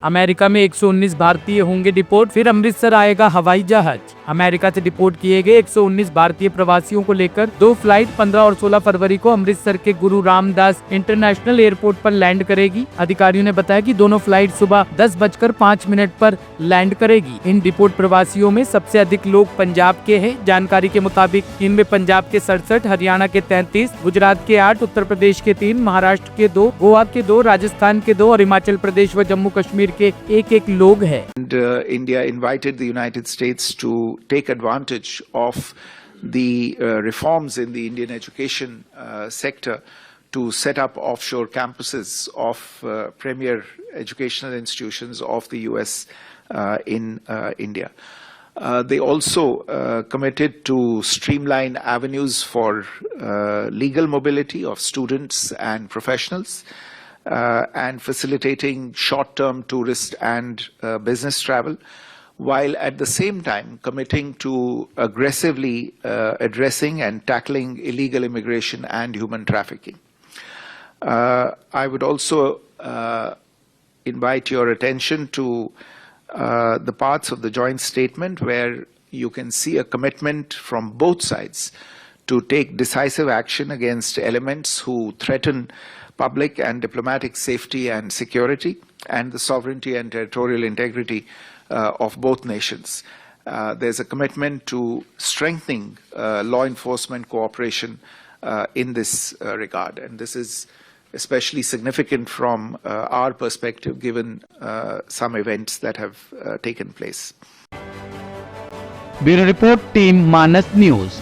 America में 119 भारतीय होंगे डिपोर्ट, फिर अमृतसर आएगा हवाई जहाज। अमेरिका से डिपोर्ट किए गए 119 भारतीय प्रवासियों को लेकर 2 फ्लाइट 15 और 16 फरवरी को अमृतसर के गुरु रामदास इंटरनेशनल एयरपोर्ट पर लैंड करेगी। अधिकारियों ने बताया कि दोनों फ्लाइट सुबह 10:05 पर लैंड करेगी। इन डिपोर्ट प्रवासियों में सबसे अधिक लोग पंजाब के हैं। जानकारी के मुताबिक इनमें पंजाब के 67, हरियाणा के 33, गुजरात के 8, उत्तर प्रदेश के 3, महाराष्ट्र के 2, गोवा के 2, राजस्थान के 2 और हिमाचल प्रदेश व जम्मू कश्मीर के एक लोग हैं। India invited the United States to take advantage of the reforms in the Indian education sector to set up offshore campuses of premier educational institutions of the US in India. They also committed to streamline avenues for legal mobility of students and professionals, and facilitating short-term tourist and business travel, while at the same time committing to aggressively addressing and tackling illegal immigration and human trafficking. I would also invite your attention to the parts of the joint statement where you can see a commitment from both sides to take decisive action against elements who threaten public and diplomatic safety and security and the sovereignty and territorial integrity of both nations. There's a commitment to strengthening law enforcement cooperation in this regard, and this is especially significant from our perspective given some events that have taken place. Bureau Report Team Maanas News.